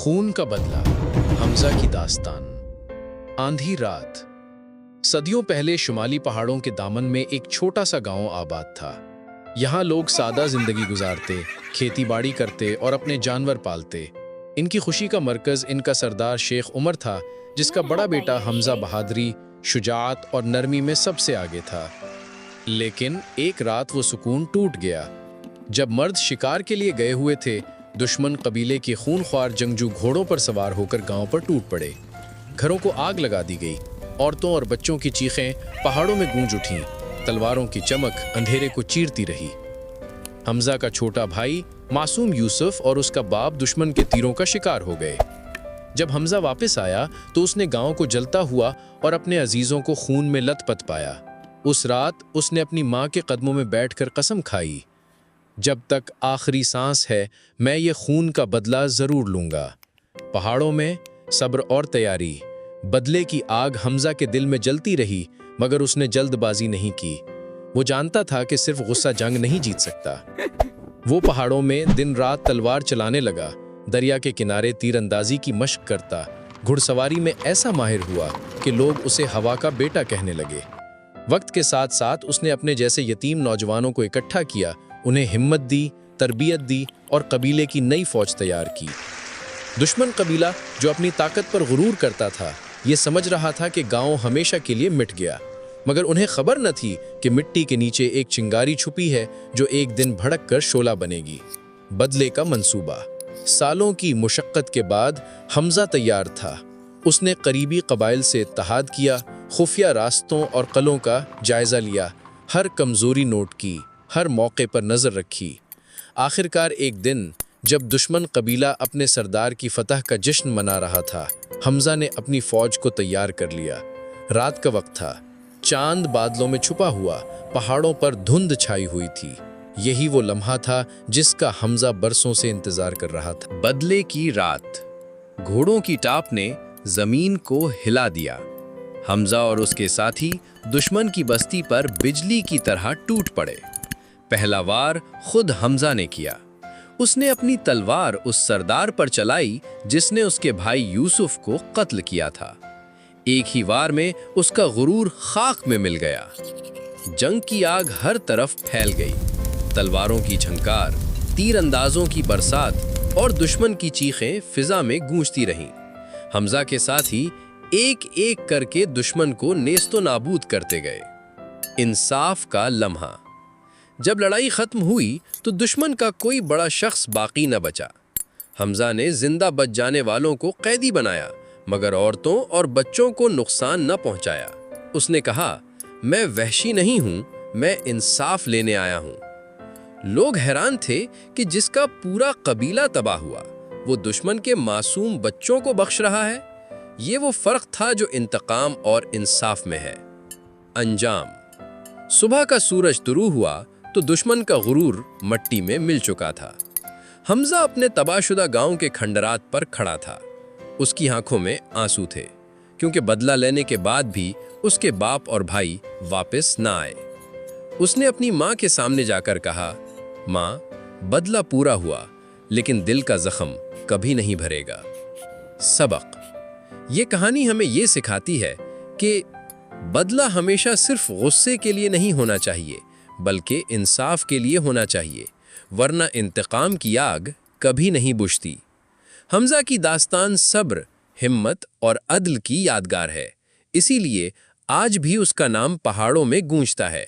خون کا بدلہ، حمزہ کی داستان۔ آندھی رات۔ صدیوں پہلے شمالی پہاڑوں کے دامن میں ایک چھوٹا سا گاؤں آباد تھا۔ یہاں لوگ سادہ زندگی گزارتے، کھیتی باڑی کرتے اور اپنے جانور پالتے۔ ان کی خوشی کا مرکز ان کا سردار شیخ عمر تھا، جس کا بڑا بیٹا حمزہ بہادری، شجاعت اور نرمی میں سب سے آگے تھا۔ لیکن ایک رات وہ سکون ٹوٹ گیا۔ جب مرد شکار کے لیے گئے ہوئے تھے، دشمن قبیلے کے خون خوار جنگجو گھوڑوں پر سوار ہو کر گاؤں پر ٹوٹ پڑے۔ گھروں کو آگ لگا دی گئی، عورتوں اور بچوں کی چیخیں پہاڑوں میں گونج اٹھیں، تلواروں کی چمک اندھیرے کو چیرتی رہی۔ حمزہ کا چھوٹا بھائی معصوم یوسف اور اس کا باپ دشمن کے تیروں کا شکار ہو گئے۔ جب حمزہ واپس آیا تو اس نے گاؤں کو جلتا ہوا اور اپنے عزیزوں کو خون میں لت پت پایا۔ اس رات اس نے اپنی ماں کے قدموں میں بیٹھ کر قسم کھائی، جب تک آخری سانس ہے میں یہ خون کا بدلہ ضرور لوں گا۔ پہاڑوں میں صبر اور تیاری۔ بدلے کی آگ حمزہ کے دل میں جلتی رہی، مگر اس نے جلد بازی نہیں کی۔ وہ جانتا تھا کہ صرف غصہ جنگ نہیں جیت سکتا۔ وہ پہاڑوں میں دن رات تلوار چلانے لگا، دریا کے کنارے تیر اندازی کی مشق کرتا، گھڑ سواری میں ایسا ماہر ہوا کہ لوگ اسے ہوا کا بیٹا کہنے لگے۔ وقت کے ساتھ ساتھ اس نے اپنے جیسے یتیم نوجوانوں کو اکٹھا کیا، انہیں ہمت دی، تربیت دی اور قبیلے کی نئی فوج تیار کی۔ دشمن قبیلہ جو اپنی طاقت پر غرور کرتا تھا، یہ سمجھ رہا تھا کہ گاؤں ہمیشہ کے لیے مٹ گیا، مگر انہیں خبر نہ تھی کہ مٹی کے نیچے ایک چنگاری چھپی ہے جو ایک دن بھڑک کر شعلہ بنے گی۔ بدلے کا منصوبہ۔ سالوں کی مشقت کے بعد حمزہ تیار تھا۔ اس نے قریبی قبائل سے اتحاد کیا، خفیہ راستوں اور قلعوں کا جائزہ لیا، ہر کمزوری نوٹ کی، ہر موقع پر نظر رکھی۔ آخرکار ایک دن جب دشمن قبیلہ اپنے سردار کی فتح کا جشن منا رہا تھا، حمزہ نے اپنی فوج کو تیار کر لیا۔ رات کا وقت تھا، چاند بادلوں میں چھپا ہوا، پہاڑوں پر دھند چھائی ہوئی تھی۔ یہی وہ لمحہ تھا جس کا حمزہ برسوں سے انتظار کر رہا تھا۔ بدلے کی رات۔ گھوڑوں کی ٹاپ نے زمین کو ہلا دیا۔ حمزہ اور اس کے ساتھی دشمن کی بستی پر بجلی کی طرح ٹوٹ پڑے۔ پہلا وار خود حمزہ نے کیا۔ اس نے اپنی تلوار اس سردار پر چلائی جس نے اس کے بھائی یوسف کو قتل کیا تھا۔ ایک ہی وار میں اس کا غرور خاک میں مل گیا۔ جنگ کی آگ ہر طرف پھیل گئی، تلواروں کی جھنکار، تیر اندازوں کی برسات اور دشمن کی چیخیں فضا میں گونجتی رہیں۔ حمزہ کے ساتھی ایک ایک کر کے دشمن کو نیست و نابود کرتے گئے۔ انصاف کا لمحہ۔ جب لڑائی ختم ہوئی تو دشمن کا کوئی بڑا شخص باقی نہ بچا۔ حمزہ نے زندہ بچ جانے والوں کو قیدی بنایا، مگر عورتوں اور بچوں کو نقصان نہ پہنچایا۔ اس نے کہا، میں وحشی نہیں ہوں، میں انصاف لینے آیا ہوں۔ لوگ حیران تھے کہ جس کا پورا قبیلہ تباہ ہوا، وہ دشمن کے معصوم بچوں کو بخش رہا ہے۔ یہ وہ فرق تھا جو انتقام اور انصاف میں ہے۔ انجام۔ صبح کا سورج طلوع ہوا تو دشمن کا غرور مٹی میں مل چکا تھا۔ حمزہ اپنے تباہ شدہ گاؤں کے کھنڈرات پر کھڑا تھا۔ اس کی آنکھوں میں آنسو تھے، کیونکہ بدلہ لینے کے بعد بھی اس کے باپ اور بھائی واپس نہ آئے۔ اس نے اپنی ماں کے سامنے جا کر کہا، ماں، بدلہ پورا ہوا، لیکن دل کا زخم کبھی نہیں بھرے گا۔ سبق۔ یہ کہانی ہمیں یہ سکھاتی ہے کہ بدلہ ہمیشہ صرف غصے کے لیے نہیں ہونا چاہیے، بلکہ انصاف کے لیے ہونا چاہیے، ورنہ انتقام کی آگ کبھی نہیں بجھتی۔ حمزہ کی داستان صبر، ہمت اور عدل کی یادگار ہے، اسی لیے آج بھی اس کا نام پہاڑوں میں گونجتا ہے۔